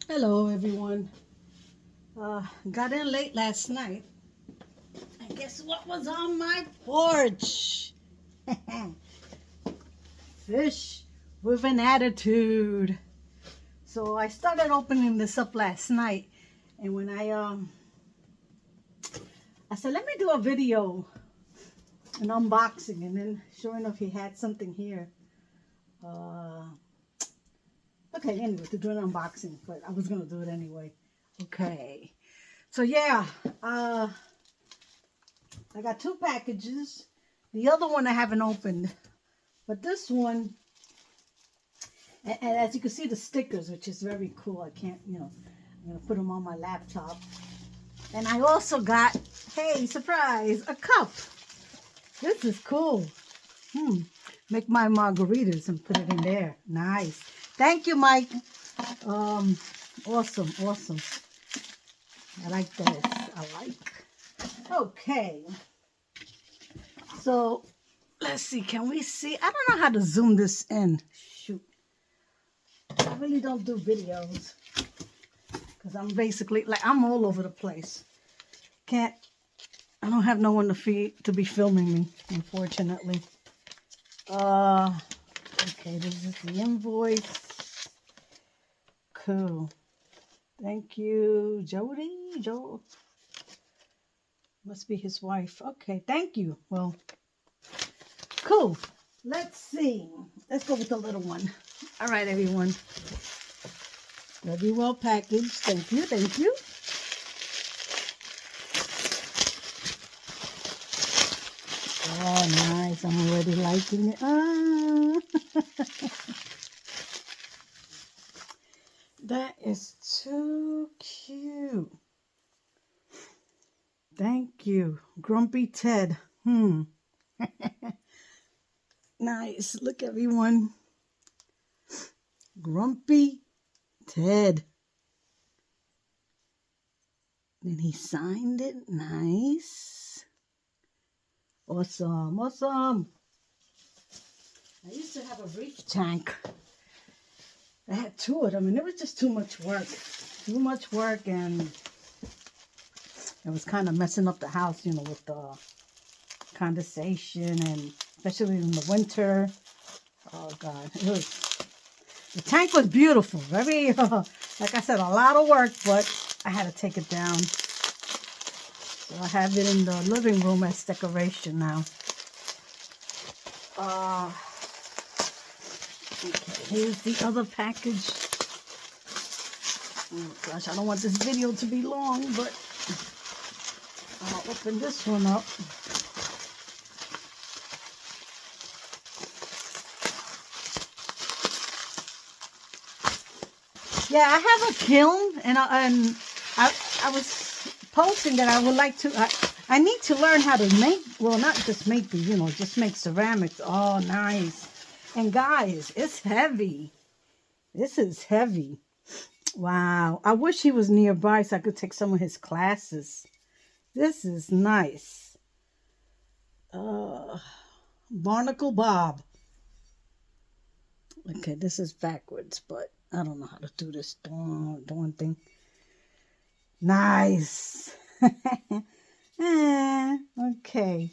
Hello everyone. Got in late last night. And guess what was on my porch? Fish with an attitude. So I started opening this up last night, and when I said let me do a video, an unboxing, and then sure enough he had something here. Okay, anyway, to do an unboxing, but I was gonna do it anyway. Okay. So yeah, I got two packages. The other one I haven't opened, but this one, and as you can see the stickers, which is very cool. I can't, I'm gonna put them on my laptop. And I also got, hey, surprise, a cup. This is cool. Make my margaritas and put it in there. Nice. Thank you, Mike. Awesome. I like this. Okay. So, let's see. Can we see? I don't know how to zoom this in. Shoot. I really don't do videos. Because I'm basically, I'm all over the place. I don't have no one to be filming me, unfortunately. Okay, this is the invoice. Cool. Thank you, Jody. Must be his wife. Okay, thank you. Well, cool. Let's see. Let's go with the little one. All right, everyone. Very well packaged. Thank you. Oh, nice. I'm already liking it. That is too cute. Thank you. Grumpy Ted. Nice. Look, everyone. Grumpy Ted. Then he signed it. Nice. Awesome. I used to have a reef tank. I had two of them, and it was just too much work, and it was kind of messing up the house, with the condensation, and especially in the winter. Oh God, the tank was beautiful, very like I said, a lot of work, but I had to take it down. So I have it in the living room as decoration now. Okay, here's the other package. Oh gosh, I don't want this video to be long, but I'll open this one up. Yeah, I have a kiln, and I was posting that I would like to. I need to learn how to make. Well, not just make just make ceramics. Oh, nice. And guys, it's heavy. This is heavy. Wow. I wish he was nearby so I could take some of his classes. This is nice. Barnacle Bob. Okay, this is backwards, but I don't know how to do this darn thing. Nice. Okay.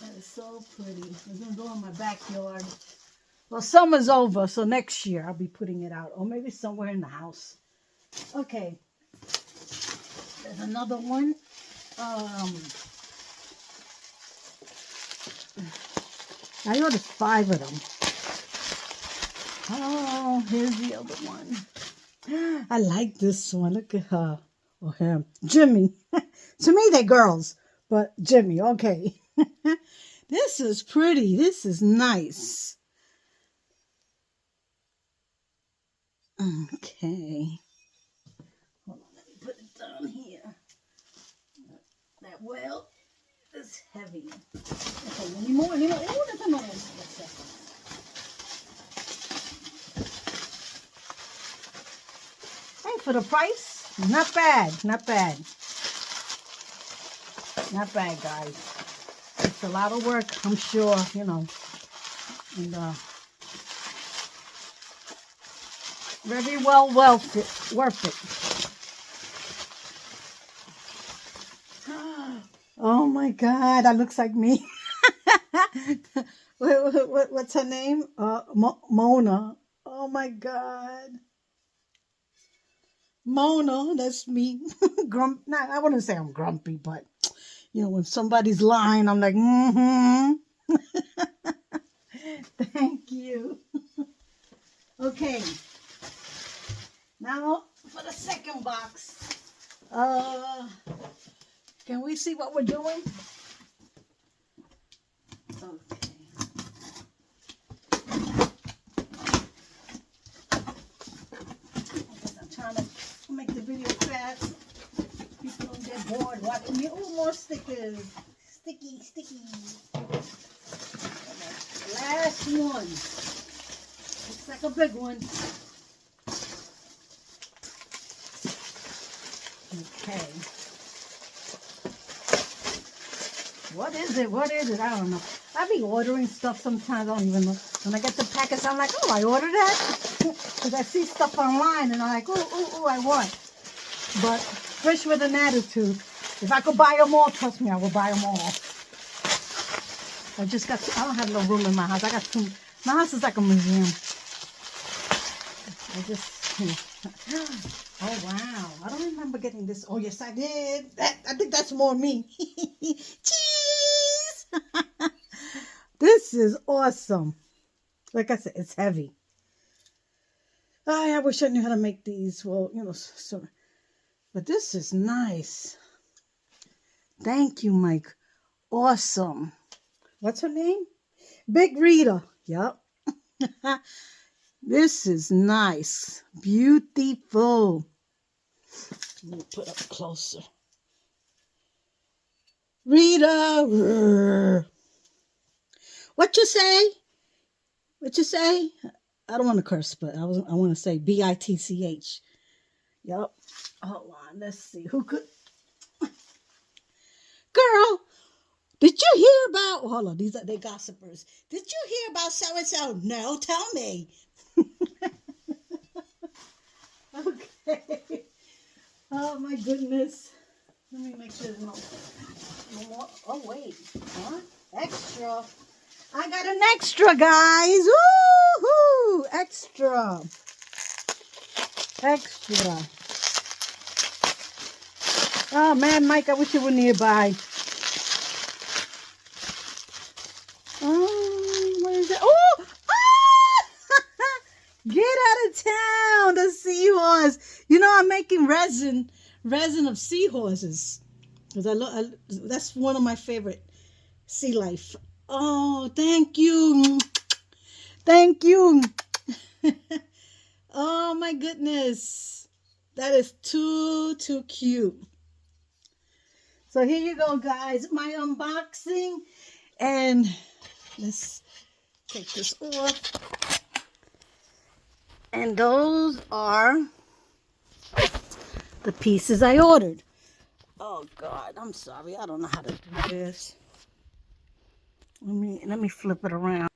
That is so pretty. I'm going to go in my backyard. Well, summer's over, so next year I'll be putting it out. Or maybe somewhere in the house. Okay. There's another one. I ordered 5 of them. Oh, here's the other one. I like this one. Look at her. Or him. Jimmy. To me, they're girls. But Jimmy, okay. This is pretty. This is nice. Okay. Hold on, let me put it down here. That well is heavy. Okay, any more? Hey, for the price, not bad. Not bad, guys. It's a lot of work, I'm sure, and Very well worth it. Oh my God, that looks like me. What's her name? Mona. Oh my God. Mona, that's me. I wouldn't say I'm grumpy, but you know, when somebody's lying, I'm like, mm-hmm. Thank you. Okay. Now for the second box. Can we see what we're doing? Okay. I'm trying to make the video fast. People don't get bored watching me. Oh, more stickers. Sticky. Last one. Looks like a big one. Okay. What is it? I don't know. I be ordering stuff sometimes. I don't even know. When I get the package, I'm like, oh, I ordered that? Because I see stuff online and I'm like, oh, I want. But fish with an attitude. If I could buy them all, trust me, I will buy them all. I don't have no room in my house. My house is like a museum. Oh, wow. I don't remember getting this. Oh, yes, I did. I think that's more me. Cheese! This is awesome. Like I said, it's heavy. I wish I knew how to make these. Well, you know, but this is nice. Thank you, Mike. Awesome. What's her name? Big Rita. Yep. This is nice. Beautiful. Let me put up closer. Rita. What you say? I don't want to curse, but I want to say BITCH. Yep. Hold on. Let's see. Who could? Girl, did you hear about? Hold on. They gossipers. Did you hear about so and so? No, tell me. Okay. Oh my goodness. Let me make sure there's no more. Oh wait. Huh? Extra. I got an extra, guys. Woo-hoo! Extra. Oh man, Mike, I wish you were nearby. Oh, what is it? Oh! Get out of town, the seahorse. You know, I'm making resin of seahorses. Because that's one of my favorite sea life. Oh, thank you. Thank you. Oh my goodness. That is too cute. So here you go, guys. My unboxing. And let's take this off. And those are the pieces I ordered. Oh God, I'm sorry. I don't know how to do this. Let me flip it around.